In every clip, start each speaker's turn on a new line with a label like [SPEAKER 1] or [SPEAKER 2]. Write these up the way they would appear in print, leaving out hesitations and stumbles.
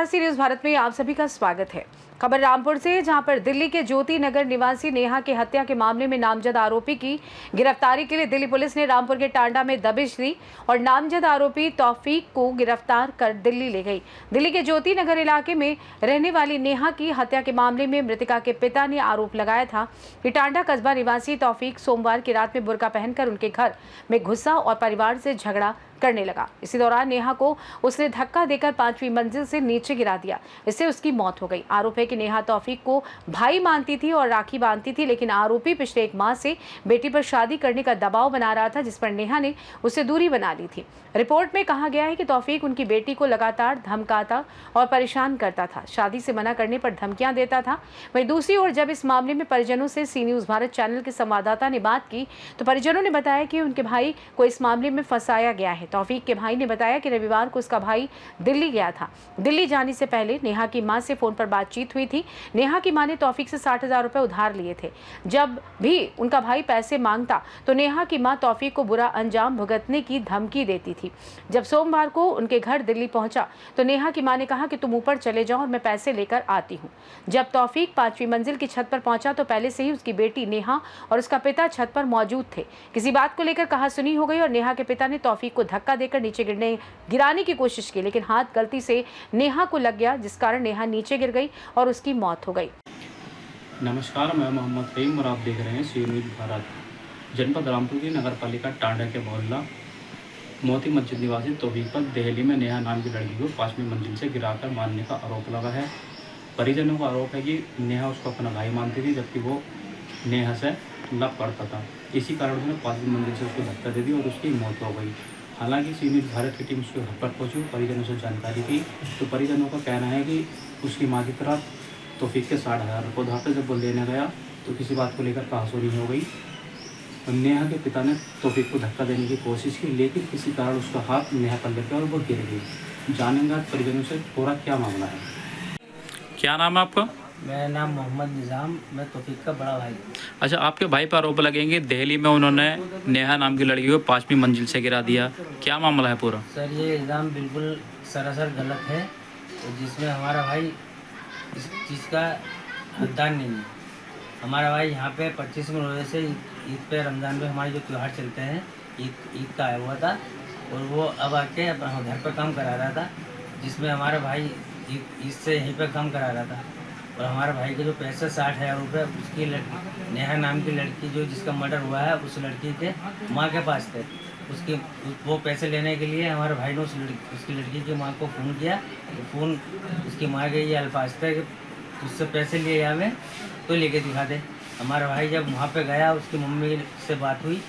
[SPEAKER 1] नमस्कार, सी न्यूज़ भारत में आप सभी का स्वागत है। खबर रामपुर से, जहां पर दिल्ली के ज्योति नगर निवासी नेहा की हत्या के मामले में नामजद आरोपी की गिरफ्तारी के लिए दिल्ली पुलिस ने रामपुर के टांडा में दबिश दी और नामजद आरोपी तौफीक को गिरफ्तार कर दिल्ली ले गई। दिल्ली के ज्योति नगर इलाके में रहने वाली नेहा की हत्या के मामले में मृतका के पिता ने आरोप लगाया था कि टांडा कस्बा निवासी तौफीक सोमवार की रात में बुर्का पहनकर उनके घर में घुसा और परिवार से झगड़ा करने लगा। इसी दौरान नेहा को उसने धक्का देकर 5वीं मंजिल से नीचे गिरा दिया। इससे उसकी मौत हो गई। आरोप है कि नेहा तौफीक को भाई मानती थी और राखी बांधती थी, लेकिन आरोपी पिछले 1 माह से बेटी पर शादी करने का दबाव बना रहा था, जिस पर नेहा ने उससे दूरी बना ली थी। रिपोर्ट में कहा गया है कि तौफीक उनकी बेटी को लगातार धमकाता और परेशान करता था, शादी से मना करने पर धमकियां देता था। वहीं दूसरी ओर जब इस मामले में परिजनों से सी न्यूज़ भारत चैनल के संवाददाता ने बात की तो परिजनों ने बताया कि उनके भाई को इस मामले में फंसाया गया है। तौफीक के भाई ने बताया कि रविवार को उसका भाई दिल्ली गया था। दिल्ली जाने से पहले नेहा की मां से फोन पर बातचीत हुई थी। नेहा की मां ने तौफीक से 60,000 रुपए उधार लिए थे। जब भी उनका भाई पैसे मांगता तो नेहा की मां तौफीक को बुरा अंजाम भुगतने की धमकी देती थी। जब सोमवार को उनके घर दिल्ली पहुंचा तो नेहा की मां ने कहा कि तुम ऊपर चले जाओ और मैं पैसे लेकर आती हूं। जब तौफीक 5वीं मंजिल की छत पर पहुंचा तो पहले से ही उसकी बेटी नेहा और उसका पिता छत पर मौजूद थे। किसी बात को लेकर कहासुनी हो गई और नेहा के पिता ने तौफीक को धक्का देकर नीचे गिराने की कोशिश की, लेकिन हाथ गलती से नेहा को लग गया, जिस कारण नेहा नीचे गिर गई और उसकी मौत हो गई।
[SPEAKER 2] नमस्कार, मैं मोहम्मद फहीम और आप देख रहे हैं सी न्यूज़ भारत। जनपद रामपुर की नगर पालिका टांडा के मोहल्ला मोती मस्जिद निवासी तौफीक पर दिल्ली में नेहा नाम की लड़की को 5वीं मंजिल से गिराकर मारने का आरोप लगा है। परिजनों का आरोप है कि नेहा उसको अपना भाई मानती थी, जबकि वो नेहा से लव करता था। इसी कारण उसने 5वीं मंजिल से उसको धक्का दे दी और उसकी मौत हो गई। हालांकि सी न्यूज़ भारत की टीम उसके घर पर पहुंची, परिजनों से जानकारी की तो परिजनों का कहना है कि उसकी माँ की तरह तौफीक के 60,000 रुपये उधार पे जब वो लेने गया तो किसी बात को लेकर कहासुनी हो गई। नेहा के पिता ने तौफीक को धक्का देने की कोशिश की, लेकिन किसी कारण उसका हाथ नेहा पर लग गया और वो गिर गई। जानेंगे आज परिजनों से पूरा क्या मामला है। क्या नाम है आपका?
[SPEAKER 3] मेरा नाम मोहम्मद निज़ाम, मैं तौफीक का बड़ा भाई।
[SPEAKER 2] अच्छा, आपके भाई पर आरोप लगेंगे दिल्ली में उन्होंने नेहा नाम की लड़की को 5वीं मंजिल से गिरा दिया, क्या मामला है पूरा?
[SPEAKER 3] सर, ये इल्ज़ाम बिल्कुल सरासर गलत है, जिसमें हमारा भाई इस चीज़ का हकदार नहीं है। हमारा भाई यहाँ पे 25 रोज़े से ईद पे, रमज़ान पे हमारे जो त्यौहार चलते हैं, ईद का आया हुआ था और वो अब आके अपना घर पर काम करा रहा था, जिसमें हमारा भाई ईद से यहीं पर काम करा रहा था। और हमारे भाई के जो पैसे 60,000 रुपये उसकी लड़की नेहा नाम की लड़की जो जिसका मर्डर हुआ है उस लड़की के माँ के पास थे। वो पैसे लेने के लिए हमारे भाई ने उसकी लड़की की माँ को फ़ोन किया। तो फ़ोन उसकी माँ के ये अल्फाज थे कि उससे पैसे लिए या मैं तो लेके दिखा दे। हमारा भाई जब वहाँ पे गया, उसकी मम्मी से बात हुई,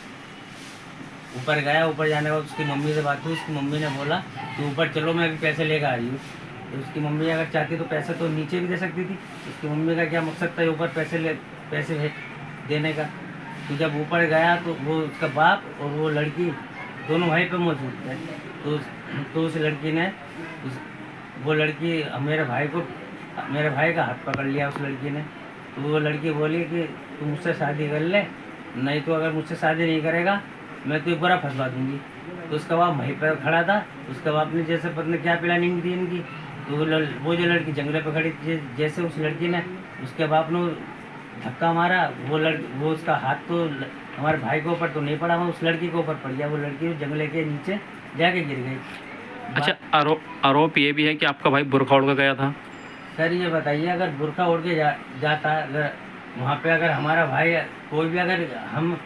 [SPEAKER 3] ऊपर गया, ऊपर जाने के बाद उसकी मम्मी से बात हुई। उसकी मम्मी ने बोला कि ऊपर चलो, मैं अभी पैसे लेकर आ रही हूँ। तो उसकी मम्मी अगर चाहती तो पैसे तो नीचे भी दे सकती थी। उसकी मम्मी का क्या मकसद था ऊपर पैसे देने का। तो जब ऊपर गया तो वो उसका बाप और वो लड़की दोनों भाई पे मौजूद थे। तो उस लड़की ने वो लड़की मेरे भाई का हाथ पकड़ लिया उस लड़की ने। तो वो लड़की बोली कि तू मुझसे शादी कर ले, नहीं तो अगर मुझसे शादी नहीं करेगा मैं तुझे बुरा फंसवा दूँगी। तो उसका बाप वहीं पर खड़ा था। उसका बाप ने जैसे पता नहीं क्या प्लानिंग दी इनकी, तो वो जो लड़की जंगले पर खड़ी थी, जैसे उस लड़की ने उसके बाप ने धक्का मारा, वो उसका हाथ तो हमारे भाई के ऊपर तो नहीं पड़ा, वो उस लड़की के ऊपर पड़ गया। वो लड़की जंगले के नीचे जाके गिर गई।
[SPEAKER 2] अच्छा, आरोप ये भी है कि आपका भाई बुर्का ओढ़ कर गया था।
[SPEAKER 3] सर, ये बताइए, अगर बुर्का ओढ़ के जाता, अगर वहाँ पे अगर हमारा भाई कोई भी, अगर हम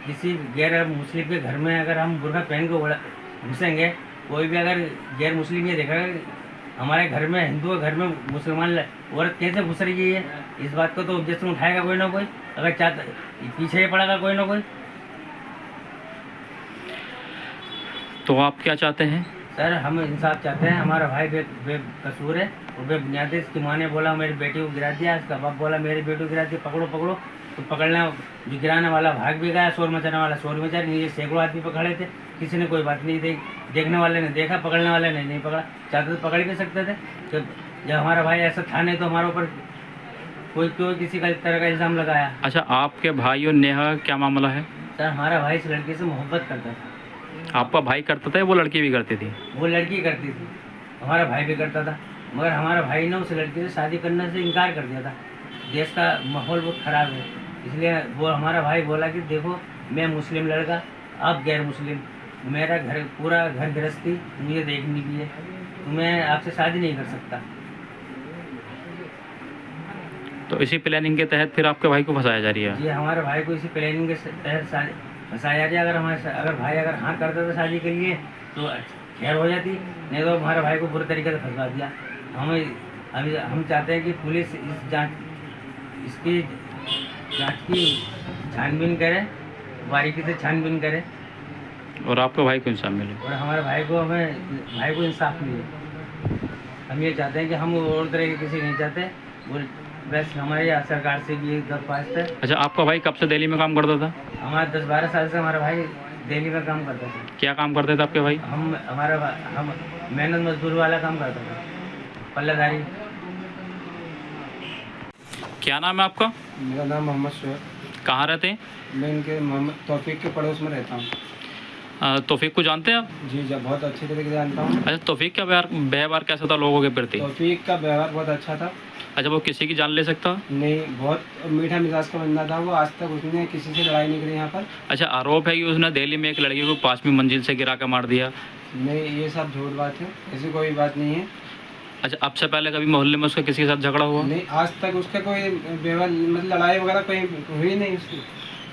[SPEAKER 3] किसी गैर मुस्लिम के घर में अगर हम बुर्का पहन के घुसेंगे, कोई भी अगर गैर मुस्लिम ये देखेगा हमारे घर में, हिंदू के घर में मुसलमान औरत कैसे घुस रही है, इस बात को तो ऑब्जेक्शन उठाएगा कोई ना कोई। अगर चाहता पीछे ही पड़ेगा कोई ना कोई।
[SPEAKER 2] तो आप क्या चाहते हैं?
[SPEAKER 3] सर, हम इंसाफ चाहते हैं। हमारा भाई बेकसूर है और बेबुनियादी। इसकी माँ ने बोला मेरी बेटी को गिरा दिया, इसका बाप बोला मेरी बेटी को गिरा दिया, पकड़ो। तो पकड़ने जो गिराने वाला भाग भी गया, शोर मचाने वाला शोर मचा। नीचे सैकड़ों आदमी पर खड़े थे, किसी ने कोई बात नहीं दी। देखने वाले ने देखा, पकड़ने वाले ने नहीं पकड़ा। चाहते तो पकड़ भी सकते थे। तो जब हमारा भाई ऐसा था नहीं तो हमारे ऊपर कोई क्यों किसी का इस तरह का इल्ज़ाम लगाया।
[SPEAKER 2] अच्छा, आपके भाई और नेहा क्या मामला है?
[SPEAKER 3] सर, हमारा भाई इस लड़की से मोहब्बत करता था।
[SPEAKER 2] आपका भाई करता था या वो लड़की भी करती थी?
[SPEAKER 3] वो लड़की करती थी, हमारा भाई भी करता था। मगर हमारा भाई ने उस लड़की से शादी करने से इनकार कर दिया था। देश का माहौल बहुत ख़राब है, इसलिए वो हमारा भाई बोला कि देखो मैं मुस्लिम लड़का, आप गैर मुस्लिम, मेरा घर पूरा घर गृहस्थी मुझे देखनी भी है, तो मैं आपसे शादी नहीं कर सकता।
[SPEAKER 2] तो इसी प्लानिंग के तहत फिर आपके भाई को फंसाया जा रही है।
[SPEAKER 3] जी हमारे भाई को इसी प्लानिंग के तहत फंसाया जाए। अगर भाई हाँ करता था शादी के लिए तो खैर हो जाती, नहीं तो हमारे भाई को बुरे तरीके से फंसा दिया। हम चाहते हैं कि पुलिस इसकी जांच की छानबीन करे, बारीकी से छानबीन करे
[SPEAKER 2] और आपके भाई को इंसाफ मिले
[SPEAKER 3] और हमारे भाई को इंसाफ मिले। हम ये चाहते हैं कि हम और तरह के किसी नहीं चाहते, बस हमारे यहाँ सरकार से भी एक दरख्वास्त है।
[SPEAKER 2] अच्छा, आपका भाई कब से दिल्ली में काम करता था?
[SPEAKER 3] हमारा 10-12 साल से हमारा भाई दिल्ली में काम करता था।
[SPEAKER 2] क्या काम करते थे आपके भाई?
[SPEAKER 3] हम मेहनत मजदूर वाला काम करता था, पल्लेदारी।
[SPEAKER 2] क्या नाम है आपका?
[SPEAKER 4] मेरा नाम मोहम्मद शोएब।
[SPEAKER 2] कहाँ रहते हैं?
[SPEAKER 4] मैं इनके मोहम्मद तौफीक के पड़ोस में रहता हूँ।
[SPEAKER 2] तौफीक को जानते हैं आप?
[SPEAKER 4] जी जब बहुत अच्छी तरीके से जानता हूँ।
[SPEAKER 2] अच्छा, तौफीक का व्यवहार कैसा था लोगों के प्रति?
[SPEAKER 4] तौफीक का व्यवहार बहुत अच्छा था।
[SPEAKER 2] अच्छा, वो किसी की जान ले सकता?
[SPEAKER 4] नहीं, बहुत मीठा मिजाज का बंदा था वो। आज तक उसने किसी से लड़ाई नहीं करी यहाँ पर।
[SPEAKER 2] अच्छा, आरोप है कि उसने दिल्ली में एक लड़की को 5वीं मंजिल से गिरा कर मार दिया।
[SPEAKER 4] नहीं, ये सब झूठ बात है, ऐसी कोई बात नहीं है।
[SPEAKER 2] अच्छा, अब से पहले कभी मोहल्ले में उसका किसी के साथ झगड़ा हुआ?
[SPEAKER 4] नहीं, आज तक उसका कोई व्यवहार मतलब लड़ाई वगैरह कोई हुई नहीं उसकी।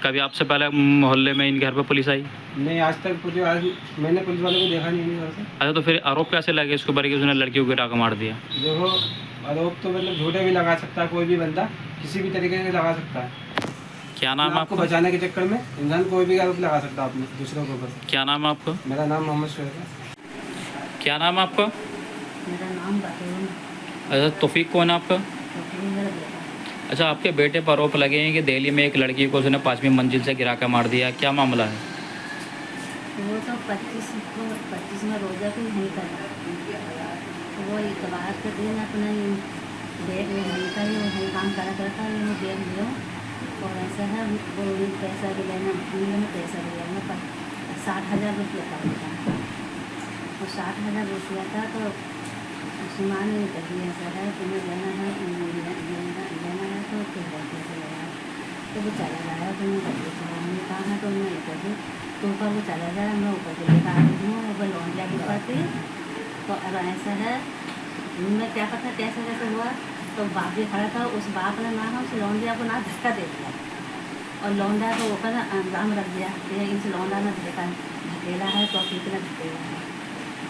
[SPEAKER 2] कभी आपसे पहले मोहल्ले में इन घर पर पुलिस आई?
[SPEAKER 4] नहीं, आज तक आज मैंने पुलिस वाले को देखा नहीं घर से।
[SPEAKER 2] अच्छा, तो फिर आरोप कैसे लगे इसके ऊपर कि उसने लड़की को गिरा कर मार दिया?
[SPEAKER 4] देखो, आरोप तो मतलब झूठे भी लगा सकता है कोई भी बंदा, किसी भी तरीके से लगा सकता है।
[SPEAKER 2] क्या नाम है
[SPEAKER 4] आपको
[SPEAKER 2] आपका?
[SPEAKER 4] बचाने के चक्कर में इंसान कोई भी आरोप लगा सकता है अपने दूसरों के ऊपर।
[SPEAKER 2] क्या नाम है आपका?
[SPEAKER 4] मेरा नाम मोहम्मद शोएब है।
[SPEAKER 2] क्या नाम है आपका?
[SPEAKER 5] मेरा नाम बतून।
[SPEAKER 2] अच्छा, तौफीक कौन है आपका?
[SPEAKER 5] तो मेरा बेटा
[SPEAKER 2] अच्छा, आपके बेटे पर आरोप लगे हैं कि दिल्ली में एक लड़की को उसने 5वीं मंजिल से गिरा कर मार दिया, क्या मामला है?
[SPEAKER 5] वो तो 25 में रोज़ा को नहीं कर रहा, तो वो इतवार के दिन अपना बैग में नहीं था, वो नहीं काम करा करता है, वो बैग लियो और ऐसा है वो पैसा भी लेना, में पैसा भी लेना 60,000 रुपया का होता और 60,000 रुपया था। तो सुमान ने कही ऐसा है तुम्हें लेना है तो फिर लड़के से लेना है, तो वो चला जाएगा। तो मैं लड़के से हमने कहा है तो मैं कही तो ऊपर वो चला जाएगा, मैं ऊपर से लेकर आ रही हूँ वो लोन लिया पाते। तो अब ऐसा है मैं क्या पता कैसे कैसे हुआ, तो बाप भी खड़ा था, उस बाप ने ना उस लौंडिया को ना धक्का दे दिया और लौंडा को ऊपर अंजाम रख दिया कि इस लौंडा ने धकेला है, तौफीक ने धकेला है।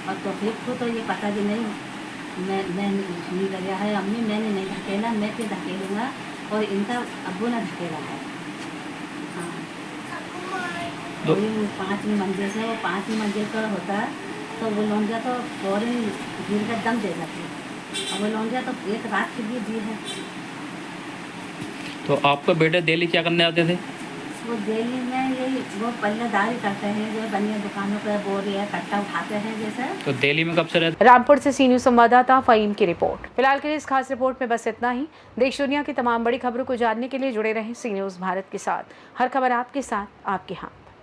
[SPEAKER 5] और तौफीक को तो ये पता भी नहीं, मैं नहीं लगा है अम्मी मैंने नहीं धकेला, मैं क्यों धकेलूँगा, और इनका अब्बू ने धकेला है। हाँ, तो 5वीं मंजिल से वो 5वीं मंजिल का होता तो वो लौंडिया तो फौरन गिर कर दम दे जाती, और वो लौंडिया तो एक रात के लिए दी है।
[SPEAKER 2] तो आपका बेटे दिल्ली क्या करने आते थे?
[SPEAKER 5] वो दिल्ली में यही वो पल्लेदारी करते हैं, जो बनिया दुकानों पर बोरी है कट्टा उठाते हैं जैसे।
[SPEAKER 2] तो दिल्ली में कब से रहते?
[SPEAKER 1] रामपुर से सी न्यूज संवाददाता फ़हीम की रिपोर्ट। फिलहाल के लिए इस खास रिपोर्ट में बस इतना ही। देश दुनिया की तमाम बड़ी खबरों को जानने के लिए जुड़े रहें सी न्यूज भारत के साथ। हर खबर आपके साथ, आपके यहाँ।